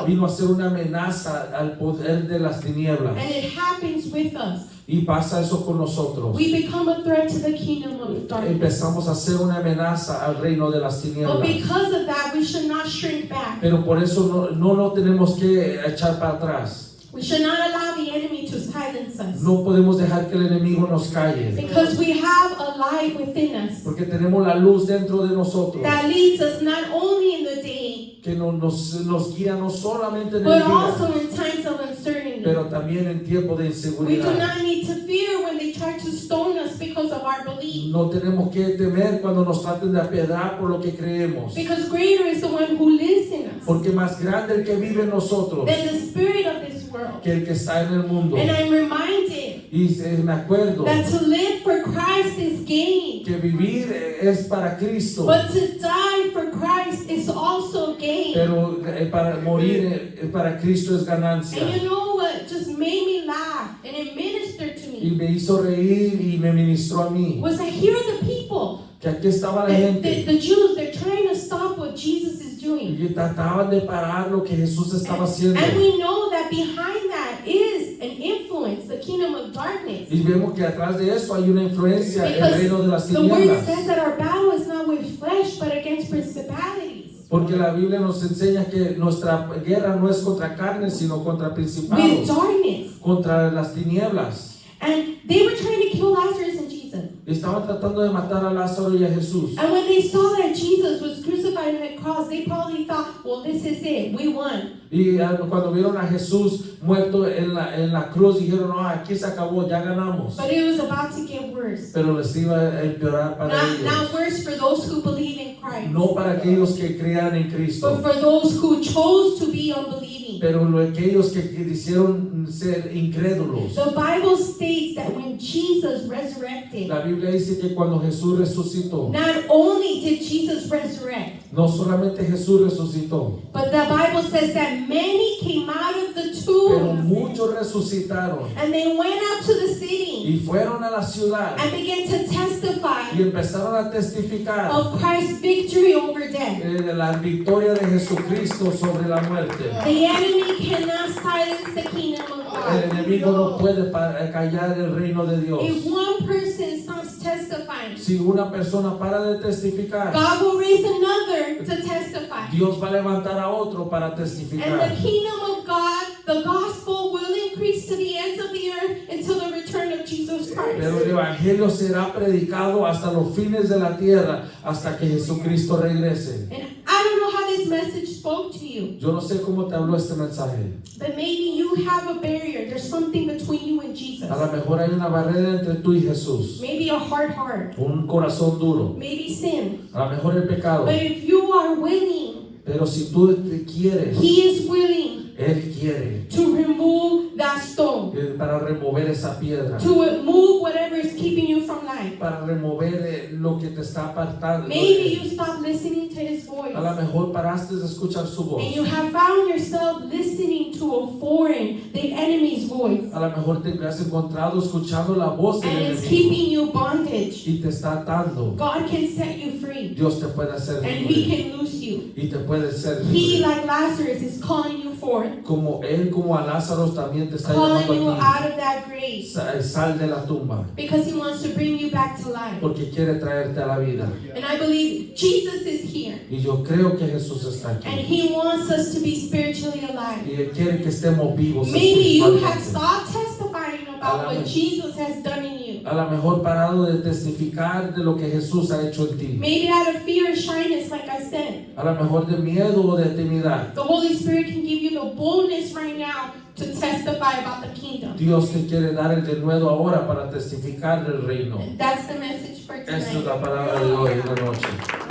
Vino a ser una amenaza al poder de las tinieblas. And it happens with us. Y pasa eso con nosotros. We become a threat to the kingdom of darkness. Empezamos a ser una amenaza al reino de las But tinieblas. because of that, we should not shrink back. Pero por eso no lo tenemos que echar para atrás. We should not allow the enemy to silence us. No podemos dejar que el enemigo nos calle. Because we have a light within us Porque tenemos la luz dentro de nosotros that leads us not only in the day, que nos guía no solamente en el but also día, in times of uncertainty. pero también en tiempo de We do inseguridad. not need to fear when they try to stone us because of our belief. No tenemos que temer cuando nos traten de apedrar por lo que creemos. Because greater is the one who lives in us Porque más grande el que vive en nosotros than the spirit of this world. que el que está en el mundo. And I'm reminded Y me acuerdo that to live for Christ is gain, que vivir es para Cristo, but to die for Christ is also gain. pero para morir para Cristo es ganancia. And you know what just made me laugh and it ministered to Y me me hizo reír y me ministró a mí. was that here are the people, Que aquí estaba la the gente Jews, they're trying to stop what Jesus is doing. y trataban de parar lo que Jesús estaba haciendo. And we know that behind that is an influence, the kingdom of darkness. Y vemos que atrás de esto hay una influencia en el Because reino de las the word tinieblas. says that our battle is not with flesh, but against principalities, Porque la Biblia nos enseña que nuestra guerra no es contra carne, sino contra with principados, darkness. contra las tinieblas. And they were trying to kill Lazarus and Jesus. Estaban tratando de matar a Lázaro y a Jesús. And when they saw that Jesus was crucified on the cross, they probably thought, well, this is it. We won. Y cuando vieron a Jesús muerto en la cruz, dijeron, no, aquí se acabó, ya ganamos. But it was about to get worse. Pero les iba a empeorar para Not ellos. worse for those who believe in Christ, No para aquellos que crean en but Cristo, for those who chose to be unbelieving. pero aquellos que quisieron ser incrédulos. The Bible states that when Jesus resurrected, La Biblia dice que cuando Jesús resucitó, not only did Jesus resurrect, no solamente Jesús resucitó, but the Bible says that many came out of the pero tomb muchos resucitaron and they went out to the city y fueron a la ciudad and began to testify y empezaron a testificar of Christ's victory over death. de la victoria de Jesucristo sobre la muerte. The enemy cannot silence the kingdom of El God. enemigo no puede callar el reino de Dios. If one person stops testifying, Si una persona para de testificar, God will raise another to testify. Dios va a levantar a otro para And testificar. the kingdom of God, the gospel will increase to the ends of the earth until the return of Jesus Pero Christ. el evangelio será predicado hasta los fines de la tierra, hasta que Jesucristo regrese. And I don't know how this message spoke to you, Yo no sé cómo te habló este mensaje. but maybe you have a barrier. There's something between you and Jesus. A lo mejor hay una barrera entre tú y Jesús, Maybe a hard heart, un corazón duro, maybe sin. a lo mejor el pecado. But if you are willing, Pero si tú te quieres, He is willing Él quiere to remove that stone, para remover esa piedra, to remove whatever is keeping you from life. para remover lo que te está apartando. Maybe you stopped listening to His voice, A lo mejor paraste de escuchar su voz. and you have found yourself listening to a foreign, the enemy's voice, A lo mejor te has encontrado escuchando la voz del and it's enemigo keeping you bondage. y te está atando. God can set you free, Dios te puede hacer and He libre can loose you. y te puede ser He, libre. like Lazarus, is calling you forth, Como Él, como a Lázaro también te está calling you llamando a out ti. of that grave, Sal de la tumba, because He wants to bring you back to life. porque quiere traerte a la vida. And I believe Jesus is here, Y yo creo que Jesús está and aquí. He wants us to be spiritually alive. Y Él quiere que estemos vivos. Maybe you have espiritualmente. stopped testifying about what Jesus has done in you. A lo mejor parado de testificar de lo que Jesús ha hecho en ti. Maybe out of fear and shyness, like I said. A lo mejor de miedo o de timidez. The Holy Spirit can give you the boldness right now to testify about the kingdom. Dios te quiere dar el denuedo ahora para testificar del reino. That's the message for Esta es tonight. la palabra de hoy en la noche.